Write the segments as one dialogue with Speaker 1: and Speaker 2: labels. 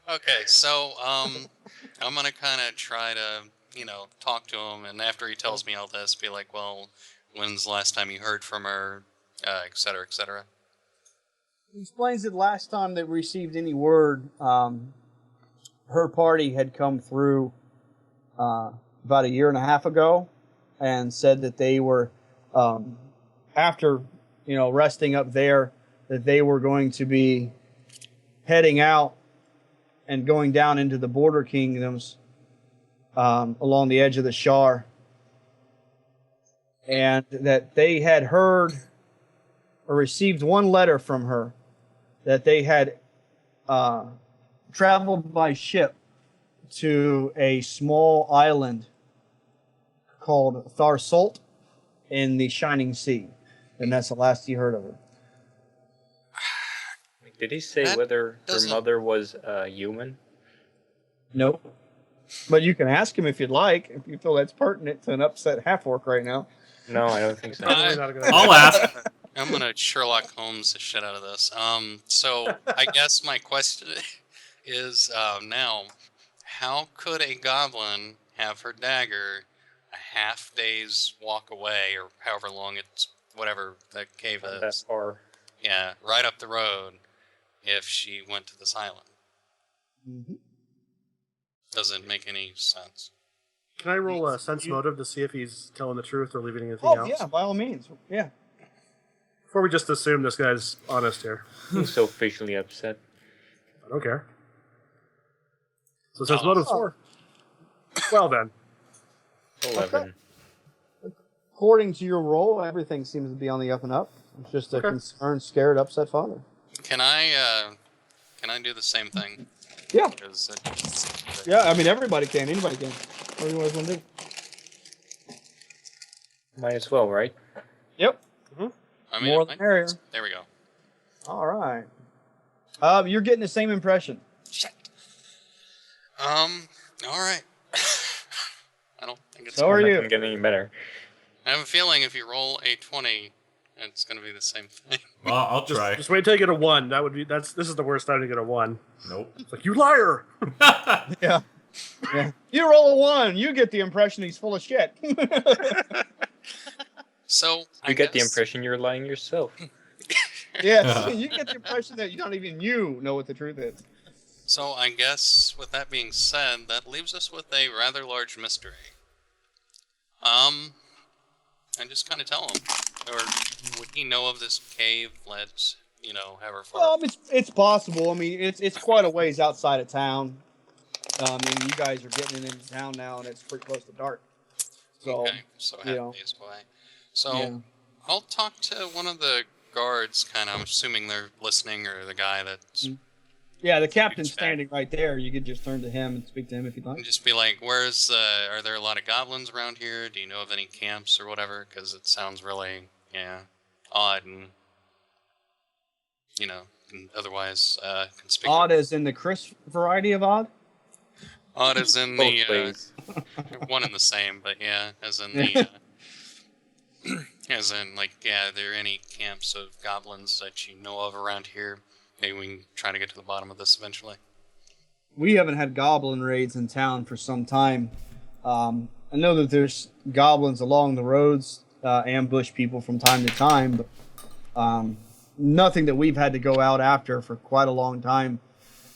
Speaker 1: Okay, so I'm gonna kind of try to, talk to him, and after he tells me all this, be like, well, when's the last time you heard from her, et cetera, et cetera.
Speaker 2: He explains that last time they received any word, her party had come through about a year and a half ago, and said that they were, after resting up there, that they were going to be heading out and going down into the border kingdoms along the edge of the Shar, and that they had heard or received one letter from her that they had traveled by ship to a small island called Tharsalt in the Shining Sea, and that's the last he heard of her.
Speaker 3: Did he say whether her mother was human?
Speaker 2: Nope. But you can ask him if you'd like, if you feel that's pertinent to an upset half-orc right now.
Speaker 3: No, I don't think so.
Speaker 4: I'll ask.
Speaker 1: I'm gonna Sherlock Holmes the shit out of this. So I guess my question is now, how could a goblin have her dagger a half day's walk away, or however long it's, whatever the cave is?
Speaker 3: That far.
Speaker 1: Yeah, right up the road, if she went to this island.
Speaker 2: Mm-hmm.
Speaker 1: Doesn't make any sense.
Speaker 5: Can I roll a sense motive to see if he's telling the truth or leaving anything else?
Speaker 2: Oh, yeah, by all means. Yeah.
Speaker 5: Before we just assume this guy's honest here.
Speaker 3: He's so facially upset.
Speaker 5: I don't care. So sense motive's 4. Well then.
Speaker 3: 11.
Speaker 2: Okay. According to your roll, everything seems to be on the up and up. It's just a concerned, scared, upset father.
Speaker 1: Can I do the same thing?
Speaker 2: Yeah. Yeah, I mean, everybody can. Anybody can. What do you guys want to do?
Speaker 3: Might as well, right?
Speaker 2: Yep.
Speaker 1: I mean,
Speaker 2: More the merrier.
Speaker 1: There we go.
Speaker 2: All right. You're getting the same impression.
Speaker 1: Shit. All right. I don't think it's...
Speaker 2: So are you.
Speaker 3: Not getting any better.
Speaker 1: I have a feeling if you roll a 20, it's going to be the same thing.
Speaker 4: Well, I'll try.
Speaker 5: Just wait till you get a 1. This is the worst time to get a 1.
Speaker 4: Nope.
Speaker 5: It's like, you liar!
Speaker 2: Yeah. You roll a 1, you get the impression he's full of shit.
Speaker 1: So
Speaker 3: You get the impression you're lying yourself.
Speaker 2: Yes, you get the impression that not even you know what the truth is.
Speaker 1: So I guess with that being said, that leaves us with a rather large mystery. I just kind of tell him, or would he know of this cave? Let's, however far.
Speaker 2: Well, it's possible. I mean, it's quite a ways outside of town. I mean, you guys are getting into town now, and it's pretty close to dark. So,
Speaker 1: okay, so half days away. So I'll talk to one of the guards. Kind of, I'm assuming they're listening, or the guy that's.
Speaker 2: Yeah, the captain's standing right there. You could just turn to him and speak to him if you'd like.
Speaker 1: And just be like, are there a lot of goblins around here? Do you know of any camps or whatever? Because it sounds really, odd and, and otherwise conspicuous.
Speaker 2: Odd as in the Chris variety of odd?
Speaker 1: Odd as in the, one and the same, but yeah, as in the, as in, like, are there any camps of goblins that you know of around here? Maybe we can try to get to the bottom of this eventually.
Speaker 2: We haven't had goblin raids in town for some time. I know that there's goblins along the roads, ambush people from time to time, but nothing that we've had to go out after for quite a long time.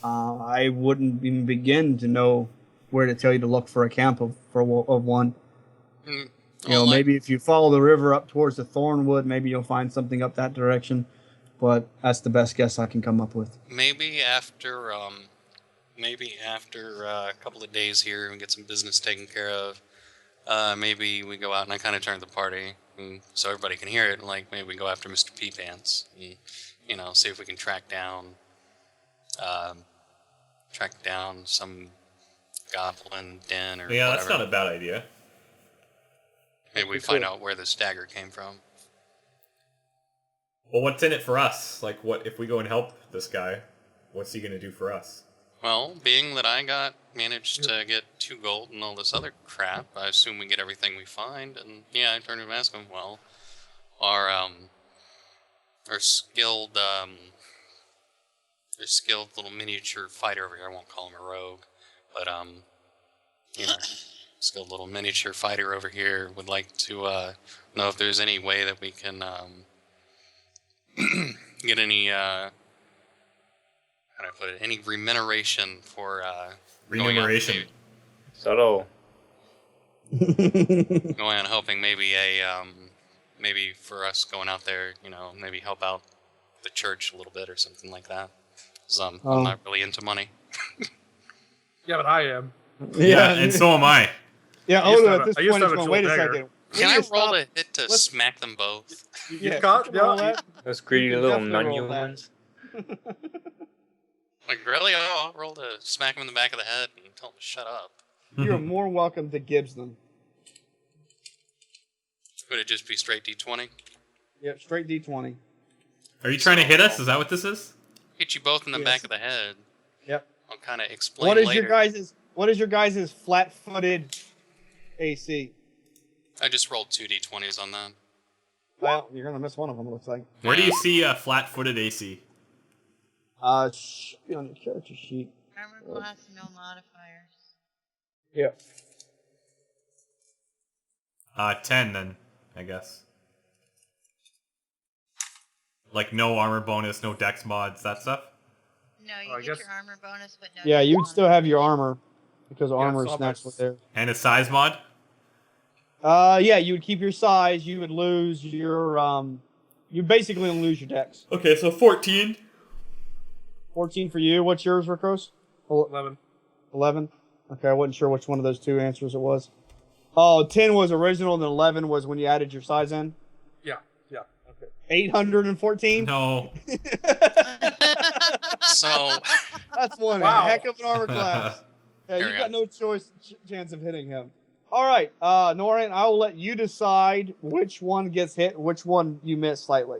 Speaker 2: I wouldn't even begin to know where to tell you to look for a camp of one. Maybe if you follow the river up towards the Thornwood, maybe you'll find something up that direction. But that's the best guess I can come up with.
Speaker 1: Maybe after a couple of days here and get some business taken care of, maybe we go out and I kind of turn the party so everybody can hear it. And like maybe we go after Mr. P Pants and see if we can track down some goblin den or whatever.
Speaker 4: That's not a bad idea.
Speaker 1: Maybe we find out where this dagger came from.
Speaker 4: Well, what's in it for us? Like, what if we go and help this guy? What's he going to do for us?
Speaker 1: Well, being that I managed to get 2 gold and all this other crap, I assume we get everything we find. And I turn to him and ask him, well, our skilled skilled little miniature fighter over here. I won't call him a rogue, but you know, skilled little miniature fighter over here would like to know if there's any way that we can get any how do I put it? Any remuneration for
Speaker 4: Remuneration.
Speaker 3: Subtle.
Speaker 1: going out helping maybe maybe for us going out there, maybe help out the church a little bit or something like that. 'Cause, I'm not really into money.
Speaker 5: Yeah, but I am.
Speaker 4: Yeah, and so am I.
Speaker 2: Yeah,
Speaker 5: I used to
Speaker 2: Odo
Speaker 5: have
Speaker 2: at this
Speaker 5: a- I used
Speaker 2: point
Speaker 5: to
Speaker 2: is
Speaker 5: have a
Speaker 2: going,
Speaker 5: dual
Speaker 2: wait a
Speaker 5: dagger.
Speaker 2: second.
Speaker 1: Can I roll a hit to
Speaker 2: Let's-
Speaker 1: smack them both?
Speaker 2: Yeah,
Speaker 5: caught-
Speaker 2: you can roll
Speaker 5: yeah.
Speaker 2: that.
Speaker 3: Those greedy
Speaker 2: You can
Speaker 3: little
Speaker 2: definitely roll
Speaker 3: non-human
Speaker 2: that.
Speaker 3: ones.
Speaker 1: Like, really? I'll roll to smack him in the back of the head and tell him to shut up.
Speaker 2: You're more welcome to Gibbs them.
Speaker 1: Would it just be straight D20?
Speaker 2: Yep, straight D20.
Speaker 4: Are you trying to hit us? Is that what this is?
Speaker 1: Hit you both in the
Speaker 2: Yes.
Speaker 1: back of the head.
Speaker 2: Yep.
Speaker 1: I'll kind of explain
Speaker 2: What is
Speaker 1: later.
Speaker 2: your guys' flat-footed AC?
Speaker 1: I just rolled 2 D20s on that.
Speaker 2: Well, you're gonna miss one of them. It looks like.
Speaker 4: Where do you see a flat-footed AC?
Speaker 2: Should be on your character sheet.
Speaker 6: Armor class, no modifiers.
Speaker 2: Yep.
Speaker 4: 10 then, I guess. Like no armor bonus, no dex mods, that stuff?
Speaker 6: No, you
Speaker 5: I
Speaker 6: get
Speaker 5: guess-
Speaker 6: your armor bonus, but no.
Speaker 2: Yeah,
Speaker 6: dex
Speaker 2: you'd
Speaker 6: bonus.
Speaker 2: still have your armor because armor
Speaker 5: so
Speaker 2: is next with there.
Speaker 4: And a size mod?
Speaker 2: Yeah, you would keep your size. You would lose your you basically lose your dex.
Speaker 4: Okay, so 14.
Speaker 2: 14 for you. What's yours, Ricos?
Speaker 5: 11.
Speaker 2: 11. Okay, I wasn't sure which one of those two answers it was. Oh, 10 was original, and then 11 was when you added your size in.
Speaker 5: Yeah. Okay.
Speaker 2: 814.
Speaker 4: No.
Speaker 1: So,
Speaker 2: That's one
Speaker 5: Wow.
Speaker 2: heck of an armor class. Yeah,
Speaker 1: Here
Speaker 2: you
Speaker 1: we
Speaker 2: got
Speaker 1: go.
Speaker 2: no chance of hitting him. All right, Norrin, I will let you decide which one gets hit, which one you miss slightly.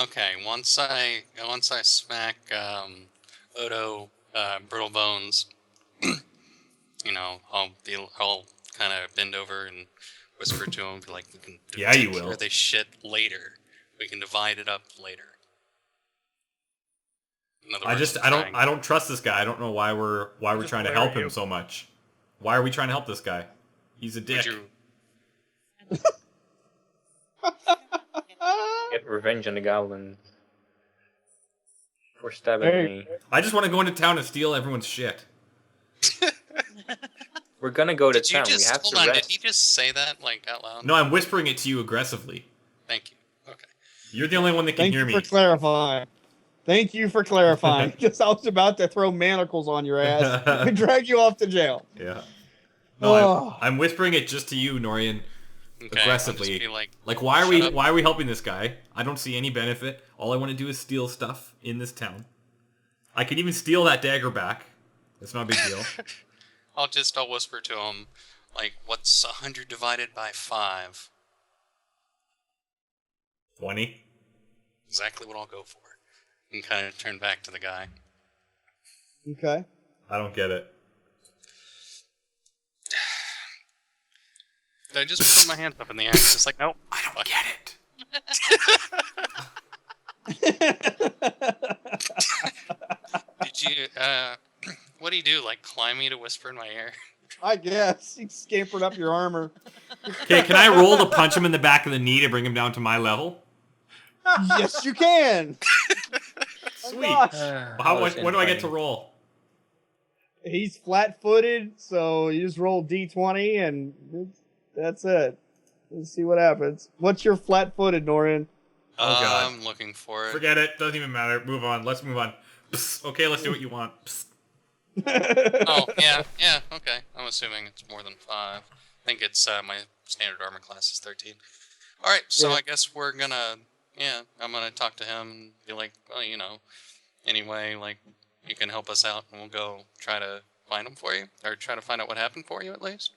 Speaker 1: okay, once I smack Odo Brittle Bones, I'll kind of bend over and whisper to him, be like, we can
Speaker 4: Yeah, you
Speaker 1: take care
Speaker 4: will.
Speaker 1: of this shit later. We can divide it up later. In other words,
Speaker 4: I don't trust this guy. I don't know why we're
Speaker 5: Just
Speaker 4: trying to
Speaker 5: glare
Speaker 4: help
Speaker 5: at
Speaker 4: him
Speaker 5: you.
Speaker 4: so much. Why are we trying to help this guy? He's a dick.
Speaker 1: Would you,
Speaker 3: Get revenge on the goblins. For stabbing
Speaker 2: Hey.
Speaker 3: me.
Speaker 4: I just want to go into town and steal everyone's shit.
Speaker 3: We're gonna go to
Speaker 1: did you
Speaker 3: town. We
Speaker 1: just
Speaker 3: have
Speaker 1: hold
Speaker 3: to
Speaker 1: on?
Speaker 3: rest.
Speaker 1: Did you just say that out loud?
Speaker 4: No, I'm whispering it to you aggressively.
Speaker 1: Thank you. Okay.
Speaker 4: You're the only one that can
Speaker 2: Thank
Speaker 4: hear
Speaker 2: you
Speaker 4: me.
Speaker 2: for clarifying. Thank you for clarifying. Because I was about to throw manacles on your ass and drag you off to jail.
Speaker 4: Yeah. No,
Speaker 2: Oh.
Speaker 4: I'm whispering it just to you, Norian.
Speaker 1: Okay,
Speaker 4: Aggressively.
Speaker 1: I'll just be like,
Speaker 4: Why are
Speaker 1: shut
Speaker 4: we
Speaker 1: up.
Speaker 4: why are we helping this guy? I don't see any benefit. All I want to do is steal stuff in this town. I could even steal that dagger back. It's not a big deal.
Speaker 1: I'll whisper to him, like, what's 100 divided by 5?
Speaker 4: 20.
Speaker 1: Exactly what I'll go for. And kind of turn back to the guy.
Speaker 2: Okay.
Speaker 4: I don't get it.
Speaker 1: Did I just put my hands up in the air? It's just like, nope.
Speaker 4: I don't get it.
Speaker 1: Did you, what do you do? Like, climb me to whisper in my ear?
Speaker 2: I guess. He scampered up your armor.
Speaker 4: Okay, can I roll to punch him in the back of the knee to bring him down to my level?
Speaker 2: Yes, you can.
Speaker 4: Sweet.
Speaker 2: gosh.
Speaker 4: How much? What do I get to roll?
Speaker 2: He's flat-footed, so you just roll D20, and that's it. Let's see what happens. What's your flat-footed, Norin?
Speaker 4: Oh, God.
Speaker 1: I'm looking for it.
Speaker 4: Forget it. Doesn't even matter. Move on. Let's move on. Psst. Okay, let's do what you want. Psst.
Speaker 1: Oh, yeah, okay. I'm assuming it's more than 5. I think it's, my standard armor class is 13. Alright, so
Speaker 2: Yeah.
Speaker 1: I guess we're gonna, I'm gonna talk to him and be like, well, anyway, like, you can help us out and we'll go try to find him for you. Or try to find out what happened for you, at least.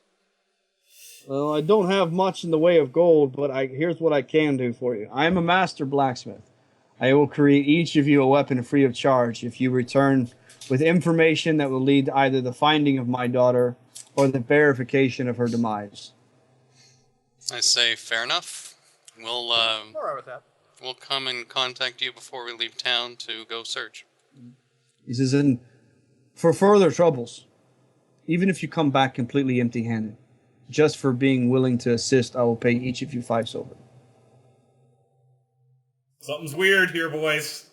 Speaker 2: Well, I don't have much in the way of gold, but here's what I can do for you. I am a master blacksmith. I will create each of you a weapon free of charge if you return with information that will lead to either the finding of my daughter or the verification of her demise.
Speaker 1: I say, fair enough. We'll,
Speaker 5: All right with that.
Speaker 1: we'll come and contact you before we leave town to go search.
Speaker 2: He says, and for further troubles, even if you come back completely empty-handed, just for being willing to assist, I will pay each of you 5 silver.
Speaker 4: Something's weird here, boys.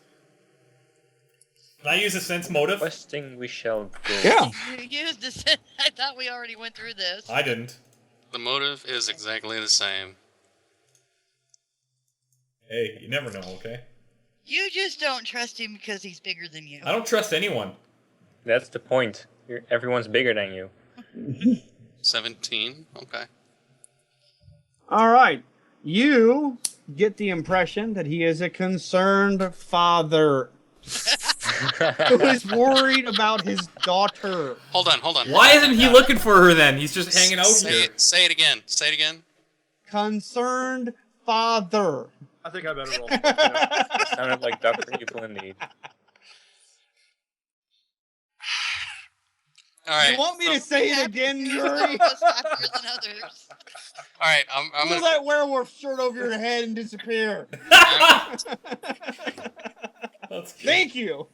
Speaker 4: Can I use a sense motive?
Speaker 3: Questing we shall go.
Speaker 2: Yeah.
Speaker 6: You used this. I thought we already went through this.
Speaker 4: I didn't.
Speaker 1: The motive is exactly the same.
Speaker 4: Hey, you never know, okay?
Speaker 6: You just don't trust him because he's bigger than you.
Speaker 4: I don't trust anyone.
Speaker 3: That's the point. Everyone's bigger than you.
Speaker 1: 17. Okay.
Speaker 2: All right. You get the impression that he is a concerned father who is worried about his daughter.
Speaker 1: Hold on.
Speaker 4: Why isn't he looking for her then? He's just hanging out here.
Speaker 1: Say it again. Say it again.
Speaker 2: Concerned father.
Speaker 5: I think I better roll.
Speaker 3: Sounded like Dr. Evil indeed.
Speaker 1: All right.
Speaker 2: You want me to say it again, Yuri?
Speaker 6: Faster than others.
Speaker 1: All right. I'm
Speaker 2: Pull
Speaker 1: gonna.
Speaker 2: that werewolf shirt over your head and disappear.
Speaker 4: That's cute.
Speaker 2: Thank you.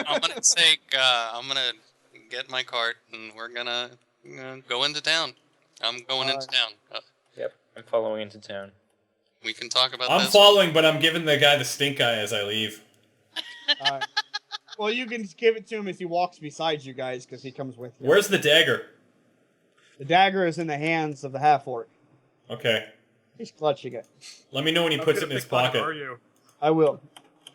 Speaker 1: I'm gonna take. I'm gonna get my cart and we're gonna go into town. I'm going into town.
Speaker 3: Yep, I'm following into town.
Speaker 1: We can talk about
Speaker 4: I'm
Speaker 1: this.
Speaker 4: following, but I'm giving the guy the stink eye as I leave.
Speaker 2: All right. Well, you can just give it to him as he walks beside you guys, because he comes with you.
Speaker 4: Where's the dagger?
Speaker 2: The dagger is in the hands of the half-orc.
Speaker 4: Okay.
Speaker 2: He's clutching it.
Speaker 4: Let me know when he puts it in his pocket.
Speaker 5: Are you?
Speaker 2: I will.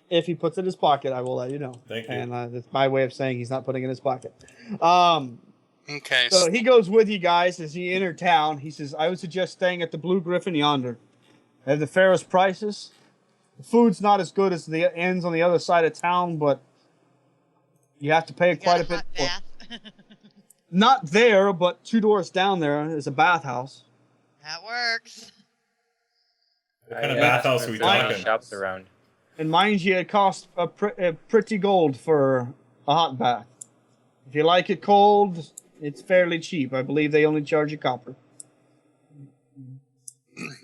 Speaker 2: If he puts it in his pocket, I will let you know.
Speaker 4: Thank you.
Speaker 2: And that's my way of saying he's not putting it in his pocket.
Speaker 1: Okay.
Speaker 2: So he goes with you guys as you enter town. He says, I would suggest staying at the Blue Griffin yonder. They have the fairest prices. The food's not as good as the inns on the other side of town, but you have to pay quite a bit
Speaker 6: hot
Speaker 2: for it.
Speaker 6: bath.
Speaker 2: Not there, but 2 doors down there is a bathhouse.
Speaker 6: That works.
Speaker 4: What kind of bathhouse are we talking?
Speaker 3: Shops around.
Speaker 2: And mind you, it costs a pretty gold for a hot bath. If you like it cold, it's fairly cheap. I believe they only charge you copper.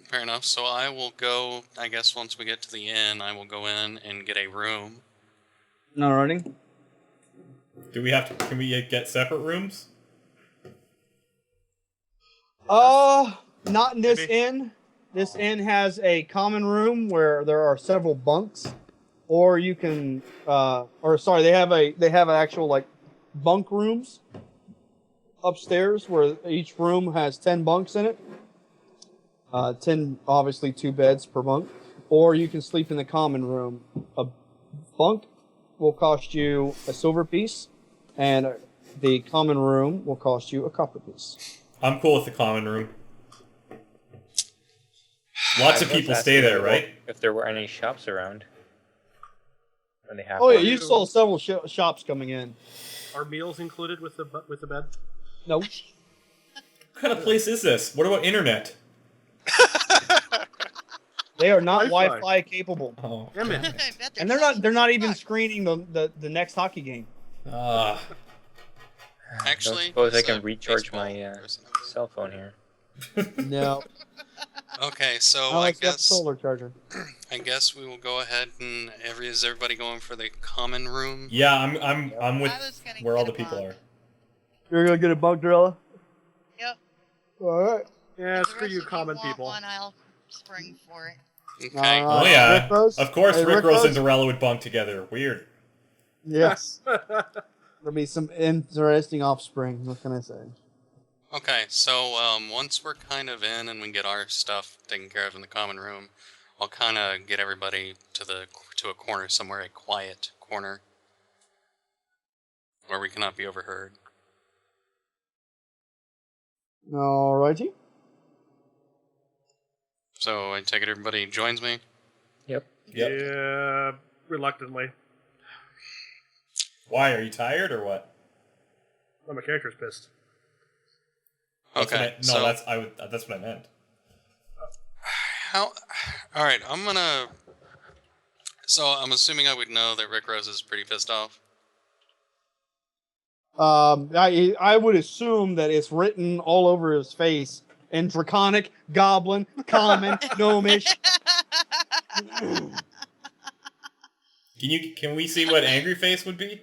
Speaker 1: Fair enough. So I will go. I guess once we get to the inn, I will go in and get a room.
Speaker 2: Alrighty.
Speaker 4: Do we have to? Can we get separate rooms?
Speaker 2: Not in this
Speaker 5: Maybe.
Speaker 2: inn. This inn has a common room where there are several bunks, or you can, they have an actual like bunk rooms upstairs where each room has 10 bunks in it. 10, obviously 2 beds per bunk, or you can sleep in the common room. A bunk will cost you a silver piece, and the common room will cost you a copper piece.
Speaker 4: I'm cool with the common room. Lots of
Speaker 3: I was
Speaker 4: people stay
Speaker 3: asking
Speaker 4: there, right?
Speaker 3: If there were any shops around. When they have
Speaker 2: Oh yeah,
Speaker 3: one.
Speaker 2: you saw several shops coming in.
Speaker 5: Are meals included with the bed?
Speaker 2: Nope.
Speaker 4: What kind of place is this? What about internet?
Speaker 2: They are not
Speaker 5: Wi-Fi.
Speaker 2: Wi-Fi capable,
Speaker 4: Oh.
Speaker 5: Damn it.
Speaker 6: I bet
Speaker 2: and
Speaker 6: there's
Speaker 2: they're not even
Speaker 6: fuck.
Speaker 2: screening the next hockey game.
Speaker 4: Ah.
Speaker 1: Actually,
Speaker 3: I suppose I
Speaker 1: it's
Speaker 3: can
Speaker 1: a
Speaker 3: recharge
Speaker 1: baseball
Speaker 3: my
Speaker 1: person.
Speaker 3: cell phone here.
Speaker 2: No,
Speaker 1: Okay, so
Speaker 2: oh,
Speaker 1: I
Speaker 2: it's got the
Speaker 1: guess
Speaker 2: solar charger.
Speaker 1: we will go ahead and is everybody going for the common room?
Speaker 4: Yeah, I'm with
Speaker 6: I was gonna
Speaker 4: where all
Speaker 6: get
Speaker 4: the
Speaker 6: a
Speaker 4: people
Speaker 6: bunk.
Speaker 4: are.
Speaker 2: You're gonna get a bunk, Drella?
Speaker 6: Yep.
Speaker 2: All right.
Speaker 5: Yeah,
Speaker 6: If the
Speaker 5: screw
Speaker 6: rest
Speaker 5: you,
Speaker 6: of
Speaker 5: common
Speaker 6: want
Speaker 5: people.
Speaker 6: One, I'll spring for it.
Speaker 1: Okay.
Speaker 2: All
Speaker 4: Oh yeah,
Speaker 2: Rick Rose?
Speaker 4: of course
Speaker 2: Hey,
Speaker 4: Rick Rose and
Speaker 2: Rose?
Speaker 4: Dorella would bunk together. Weird.
Speaker 2: Yes. There'll be some interesting offspring. What can I say?
Speaker 1: Okay, so once we're kind of in and we get our stuff taken care of in the common room, I'll kind of get everybody to a corner somewhere, a quiet corner, where we cannot be overheard.
Speaker 2: Alrighty.
Speaker 1: So I take it everybody joins me.
Speaker 3: Yep.
Speaker 4: Yep.
Speaker 5: Yeah, reluctantly.
Speaker 4: Why? Are you tired or what?
Speaker 5: Well, my character's pissed.
Speaker 4: That's
Speaker 1: Okay,
Speaker 4: what I,
Speaker 1: so
Speaker 4: that's what I meant.
Speaker 1: how? All right, I'm gonna. So I'm assuming I would know that Rick Rose is pretty pissed off.
Speaker 2: I would assume that it's written all over his face in Draconic, Goblin, Common, Gnomish.
Speaker 4: Can we see what angry face would be?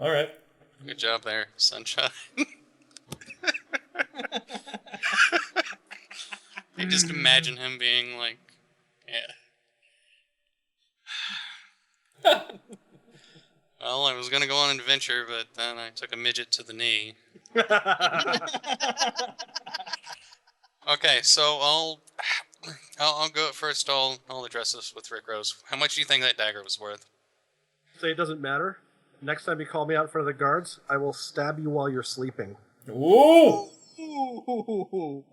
Speaker 4: All right.
Speaker 1: Good job there, Sunshine. I just imagine him being like, yeah. Well, I was gonna go on an adventure, but then I took a midget to the knee. Okay, so I'll go at first. I'll address this with Rick Rose. How much do you think that dagger was worth?
Speaker 5: Say it doesn't matter. Next time you call me out in front of the guards, I will stab you while you're sleeping.
Speaker 4: Ooh!
Speaker 6: Ooh.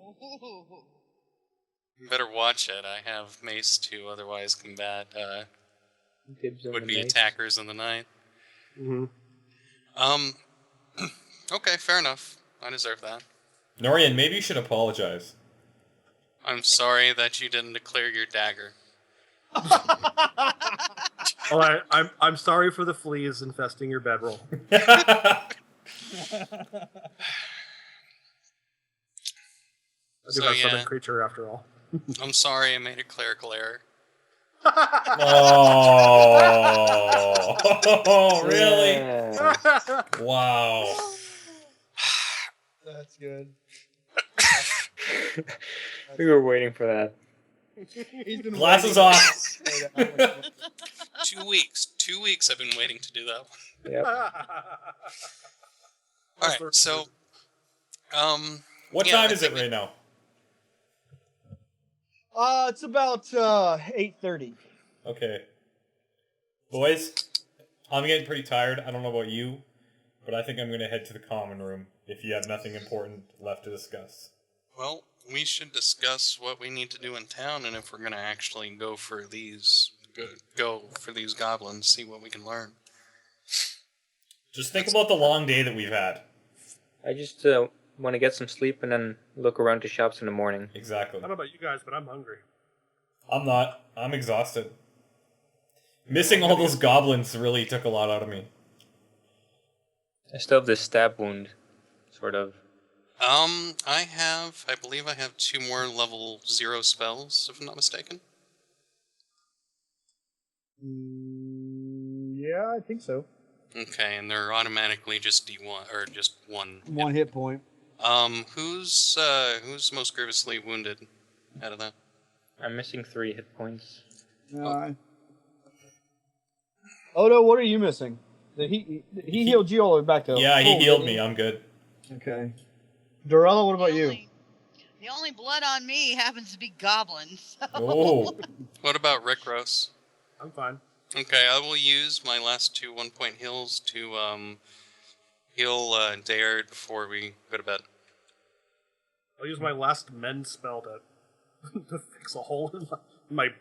Speaker 1: You better watch it. I have mace to otherwise combat would-be attackers in the night.
Speaker 5: Mm-hmm.
Speaker 1: Okay, fair enough. I deserve that.
Speaker 4: Norian, maybe you should apologize.
Speaker 1: I'm sorry that you didn't declare your dagger.
Speaker 5: Oh, I'm sorry for the fleas infesting your bedroll.
Speaker 1: So,
Speaker 5: Southern
Speaker 1: yeah,
Speaker 5: creature after all.
Speaker 1: I'm sorry I made a clerical error.
Speaker 4: Oh, really?
Speaker 3: Yeah.
Speaker 4: Wow.
Speaker 2: That's good.
Speaker 3: We were waiting for that.
Speaker 4: Glasses off.
Speaker 1: 2 weeks. 2 weeks I've been waiting to do that one.
Speaker 3: Yep.
Speaker 1: Alright, so...
Speaker 4: What
Speaker 1: yeah,
Speaker 4: time
Speaker 1: I
Speaker 4: is it
Speaker 1: think
Speaker 4: right now?
Speaker 2: It's about 8:30.
Speaker 4: Okay. Boys, I'm getting pretty tired. I don't know about you, but I think I'm going to head to the common room if you have nothing important left to discuss.
Speaker 1: Well, we should discuss what we need to do in town and if we're going to actually go for these goblins, see what we can learn.
Speaker 4: Just think about the long day that we've had.
Speaker 3: I just want to get some sleep and then look around to shops in the morning.
Speaker 4: Exactly.
Speaker 5: I don't know about you guys, but I'm hungry.
Speaker 4: I'm not. I'm exhausted. Missing all those goblins really took a lot out of me.
Speaker 3: I still have this stab wound, sort of.
Speaker 1: I believe I have 2 more level 0 spells, if I'm not mistaken.
Speaker 2: Yeah, I think so.
Speaker 1: Okay, and they're automatically just D1, or just 1.
Speaker 2: 1 hit point.
Speaker 1: Who's most grievously wounded out of that?
Speaker 3: I'm missing 3 hit points.
Speaker 2: Odo, what are you missing? He healed you all the way back to
Speaker 4: Yeah, he
Speaker 2: full,
Speaker 4: healed
Speaker 2: didn't
Speaker 4: me. I'm good.
Speaker 2: Okay. Dorella, what about you?
Speaker 6: The only blood on me happens to be goblins. So.
Speaker 4: Oh.
Speaker 1: What about Rick Ross?
Speaker 5: I'm fine.
Speaker 1: Okay, I will use my last 2 1-point heals to heal Dare before we go to bed.
Speaker 5: I'll use my last mend spell to fix a hole in my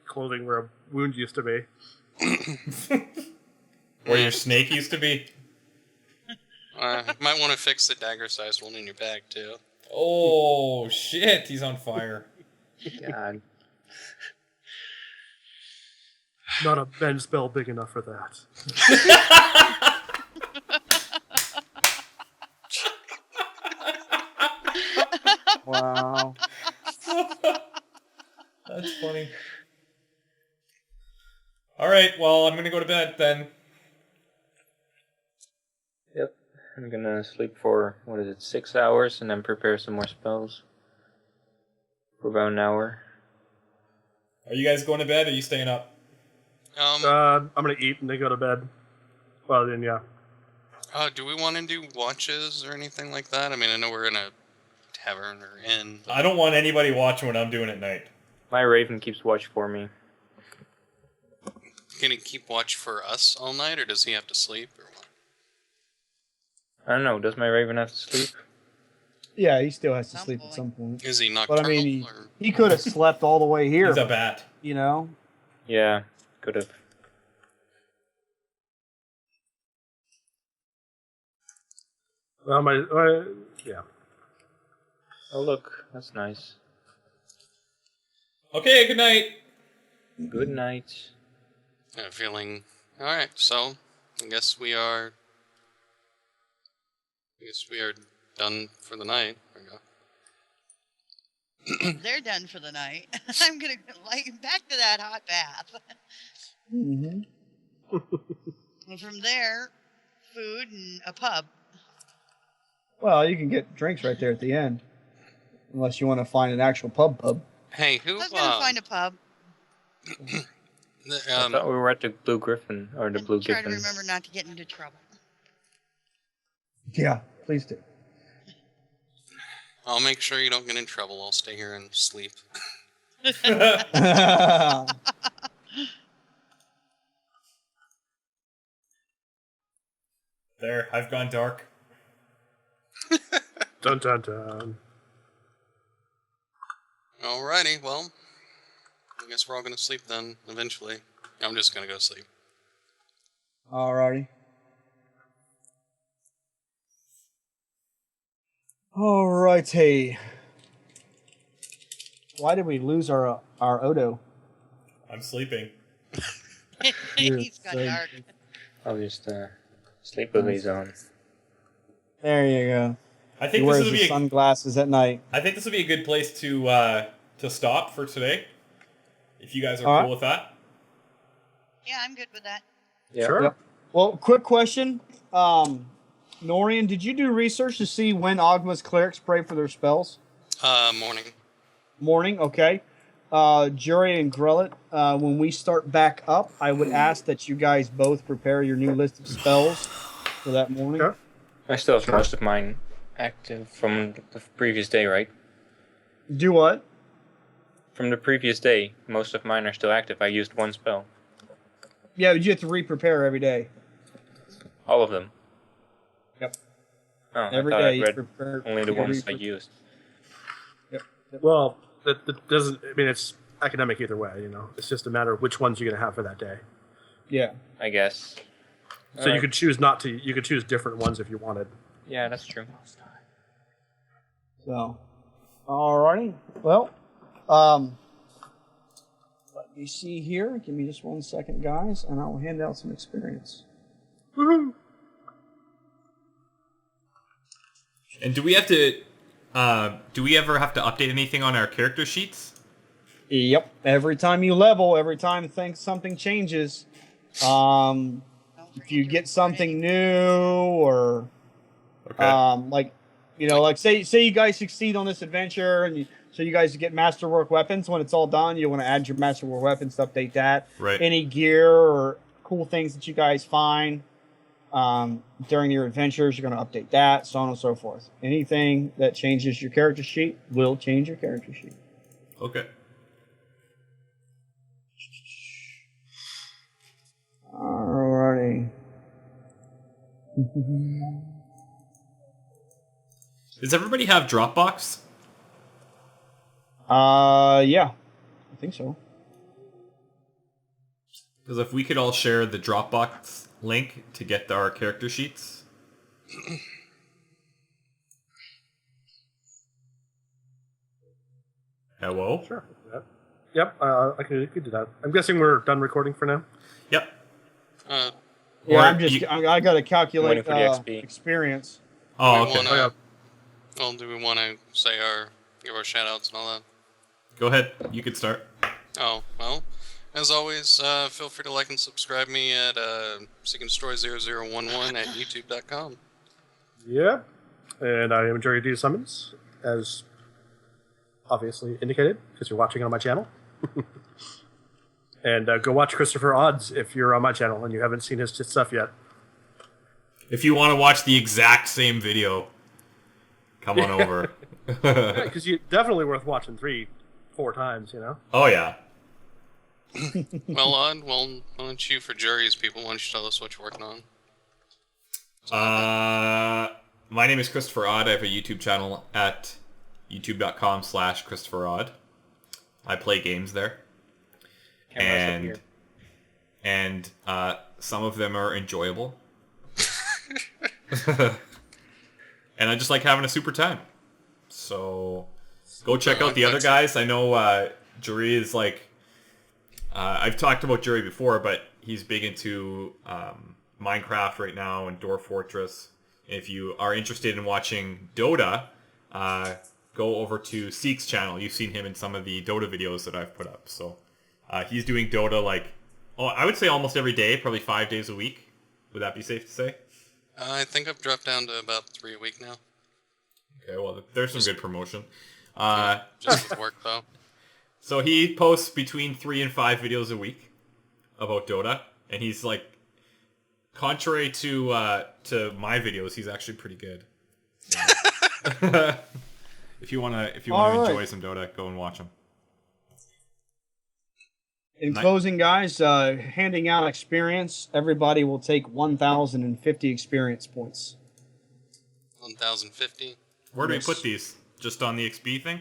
Speaker 5: clothing where a wound used to be.
Speaker 4: Where your snake used to be.
Speaker 1: You might want to fix the dagger-sized one in your bag, too.
Speaker 4: Oh, shit. He's on fire.
Speaker 3: God.
Speaker 5: Not a mend spell big enough for that.
Speaker 2: Wow.
Speaker 4: That's funny. Alright, well, I'm gonna go to bed then.
Speaker 3: Yep. I'm gonna sleep for, 6 hours, and then prepare some more spells. For about an hour.
Speaker 4: Are you guys going to bed or are you staying up?
Speaker 5: I'm gonna eat and then go to bed. Well, then, yeah.
Speaker 1: Do we want to do watches or anything like that? I mean, I know we're in a tavern or inn.
Speaker 4: I don't want anybody watching what I'm doing at night.
Speaker 3: My raven keeps watch for me.
Speaker 1: Can he keep watch for us all night, or does he have to sleep, or what?
Speaker 3: I don't know, does my raven have to sleep?
Speaker 2: Yeah, he still has to
Speaker 6: Some
Speaker 2: sleep
Speaker 6: point.
Speaker 2: at some point.
Speaker 1: Is he nocturnal?
Speaker 2: But I mean,
Speaker 1: or...
Speaker 2: he could have slept all the way here.
Speaker 4: He's a bat.
Speaker 2: You know?
Speaker 3: Yeah, could have.
Speaker 5: Yeah.
Speaker 3: Oh look, that's nice.
Speaker 4: Okay, good night.
Speaker 3: Good night.
Speaker 1: feeling... Alright, so... I guess we are done for the night. There we go.
Speaker 6: They're done for the night. I'm gonna back to that hot bath.
Speaker 2: Mm-hmm.
Speaker 6: And from there, food and a pub.
Speaker 2: Well, you can get drinks right there at the end, unless you want to find an actual pub.
Speaker 1: Hey, who?
Speaker 6: I was gonna find a pub.
Speaker 3: I thought we were at the Blue Griffin or the
Speaker 6: And
Speaker 3: Blue
Speaker 6: try
Speaker 3: Griffin.
Speaker 6: to remember not to get into trouble.
Speaker 2: Yeah, please do.
Speaker 1: I'll make sure you don't get in trouble. I'll stay here and sleep.
Speaker 4: There, I've gone dark.
Speaker 5: Dun dun dun.
Speaker 1: Alrighty, well, I guess we're all gonna sleep then, eventually. I'm just gonna go sleep.
Speaker 2: Alrighty. Alright, hey. Why did we lose our Odo?
Speaker 4: I'm sleeping.
Speaker 6: He's got
Speaker 2: so-
Speaker 6: dark.
Speaker 3: I'll just sleep with these on.
Speaker 2: There you go.
Speaker 4: I
Speaker 2: He
Speaker 4: think this
Speaker 2: wears
Speaker 4: would
Speaker 2: his
Speaker 4: be.
Speaker 2: sunglasses at night.
Speaker 4: I think this would be a good place to stop for today. If you guys are
Speaker 2: All
Speaker 4: cool with that.
Speaker 6: Yeah, I'm good with that.
Speaker 3: Yeah.
Speaker 5: Sure.
Speaker 2: Yep. Well, quick question. Norian, did you do research to see when Ogma's clerics pray for their spells?
Speaker 1: Morning.
Speaker 2: Morning, okay. Jury and Grellet, when we start back up, I would ask that you guys both prepare your new list of spells for that morning.
Speaker 5: Sure.
Speaker 3: I still have most of mine active from the previous day, right?
Speaker 2: Do what?
Speaker 3: From the previous day, most of mine are still active. I used one spell.
Speaker 2: Yeah, but you have to re-prepare every day.
Speaker 3: All of them.
Speaker 2: Yep.
Speaker 3: Oh,
Speaker 2: Every
Speaker 3: I thought
Speaker 2: day
Speaker 3: I
Speaker 2: you
Speaker 3: read
Speaker 2: prepare.
Speaker 3: only the
Speaker 2: you
Speaker 3: ones I
Speaker 2: re-
Speaker 3: used.
Speaker 5: Well, that doesn't. I mean, it's academic either way. You know, it's just a matter of which ones you're gonna have for that day.
Speaker 2: Yeah.
Speaker 3: I guess.
Speaker 5: So you could choose not to. You could choose different ones if you wanted.
Speaker 3: Yeah, that's true.
Speaker 2: So, alrighty. Well, let me see here. Give me just 1 second, guys, and I'll hand out some experience.
Speaker 5: Woohoo!
Speaker 4: And do we have to? Do we ever have to update anything on our character sheets?
Speaker 2: Yep. Every time you level, every time something changes,
Speaker 6: Don't
Speaker 2: if
Speaker 6: forget
Speaker 2: you
Speaker 6: to
Speaker 2: get
Speaker 6: report
Speaker 2: something
Speaker 6: anything.
Speaker 2: new or
Speaker 4: Okay.
Speaker 2: like like say you guys succeed on this adventure and so you guys get masterwork weapons. When it's all done, you want to add your masterwork weapons to update that.
Speaker 4: Right.
Speaker 2: Any gear or cool things that you guys find during your adventures, you're going to update that, so on and so forth. Anything that changes your character sheet will change your character sheet.
Speaker 4: Okay.
Speaker 2: Alrighty.
Speaker 4: Does everybody have Dropbox?
Speaker 2: Yeah, I think so.
Speaker 4: Because if we could all share the Dropbox link to get our character sheets. Hello?
Speaker 5: Sure. Yep. I could do that. I'm guessing we're done recording for now.
Speaker 4: Yep.
Speaker 2: Yeah,
Speaker 4: Or
Speaker 2: I'm just
Speaker 4: you-
Speaker 2: I got to calculate
Speaker 3: Waiting for the XP.
Speaker 2: experience.
Speaker 4: Oh,
Speaker 1: we
Speaker 4: okay.
Speaker 1: wanna, Well, do we want to give our shout outs and all that?
Speaker 4: Go ahead. You could start.
Speaker 1: Oh, well, as always, feel free to like and subscribe me at SeekingDestroy0011 at youtube.com.
Speaker 5: Yep. And I am Jerry D. Summons, as obviously indicated, because you're watching on my channel. And go watch ChristopherOdd if you're on my channel and you haven't seen his stuff yet.
Speaker 4: If you want to watch the exact same video, come on over.
Speaker 5: Because you definitely worth watching 3-4 times, you know?
Speaker 4: Oh, yeah.
Speaker 1: Well, Odd, why don't you, for juries people, why don't you tell us what you're working on?
Speaker 4: My name is ChristopherOdd. I have a YouTube channel at youtube.com/ChristopherOdd. I play games there.
Speaker 3: Cameras up
Speaker 4: And some of them are enjoyable. And I just like having a super time. So go check out the other guys. I know Jury is like... I've talked about Jury before, but he's big into Minecraft right now and Dwarf Fortress. If you are interested in watching Dota, go over to Seek's channel. You've seen him in some of the Dota videos that I've put up. So he's doing Dota I would say almost every day, probably 5 days a week. Would that be safe to say?
Speaker 1: I think I've dropped down to about 3 a week now.
Speaker 4: Okay, well, there's some good promotion.
Speaker 1: Just with work, though.
Speaker 4: So he posts between 3 and 5 videos a week about Dota, and he's like, contrary to my videos, he's actually pretty good. If you wanna enjoy some Dota, go and watch him.
Speaker 2: In closing, guys, handing out experience. Everybody will take 1,050 experience points.
Speaker 1: 1,050.
Speaker 4: Where do we put these? Just on the XP thing?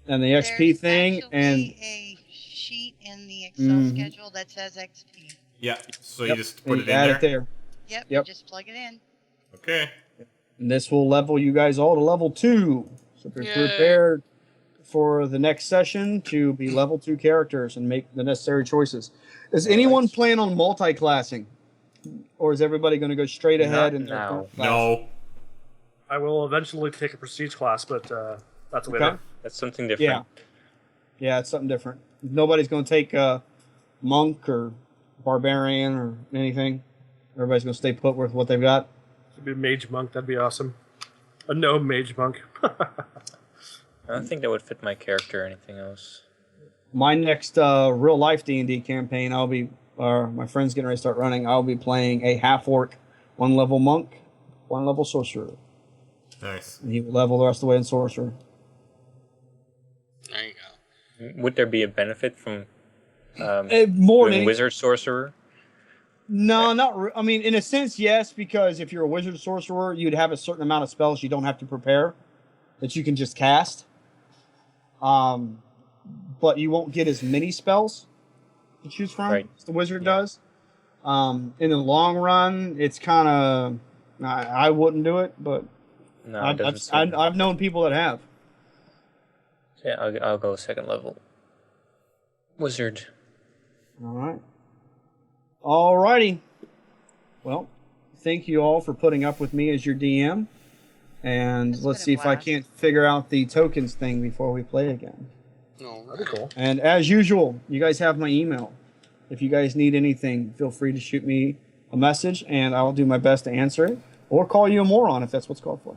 Speaker 2: And the XP thing,
Speaker 6: There's
Speaker 2: and
Speaker 6: actually a sheet in the Excel schedule that says XP.
Speaker 4: Yeah. So you just put it in
Speaker 2: add
Speaker 4: there.
Speaker 2: it there.
Speaker 6: Yep,
Speaker 2: Yep.
Speaker 6: you just plug it in.
Speaker 4: Okay.
Speaker 2: And this will level you guys all to level 2. So be
Speaker 1: Yay.
Speaker 2: prepared for the next session to be level 2 characters and make the necessary choices. Is anyone plan on multi-classing? Or is everybody going to go straight ahead and
Speaker 3: now.
Speaker 4: No.
Speaker 5: I will eventually take a prestige class, but that's later.
Speaker 2: Okay.
Speaker 3: That's something different.
Speaker 2: Yeah, it's something different. Nobody's going to take monk or barbarian or anything. Everybody's going to stay put with what they've got.
Speaker 5: It'd be a mage monk. That'd be awesome. A no mage monk.
Speaker 3: I don't think that would fit my character or anything else.
Speaker 2: My next real life D&D campaign, my friend's getting ready to start running. I'll be playing a half orc, 1 level monk, 1 level sorcerer.
Speaker 4: Nice.
Speaker 2: And he will level the rest of the way in sorcerer.
Speaker 1: There you go.
Speaker 3: Would there be a benefit from
Speaker 2: More
Speaker 3: doing
Speaker 2: than
Speaker 3: wizard sorcerer?
Speaker 2: No, I mean, in a sense, yes, because if you're a wizard sorcerer, you'd have a certain amount of spells you don't have to prepare that you can just cast. But you won't get as many spells to choose from as the wizard does. In the long run, it's kind of... I wouldn't do it, but
Speaker 3: No,
Speaker 2: I've known people that have.
Speaker 3: Yeah, I'll go second level. Wizard.
Speaker 2: All right. Alrighty. Well, thank you all for putting up with me as your DM. And
Speaker 6: It's
Speaker 2: let's
Speaker 6: been a
Speaker 2: see if I
Speaker 6: blast.
Speaker 2: can't figure out the tokens thing before we play again.
Speaker 1: No,
Speaker 5: That'd be cool.
Speaker 2: And as usual, you guys have my email. If you guys need anything, feel free to shoot me a message and I'll do my best to answer it. Or call you a moron if that's what's called for.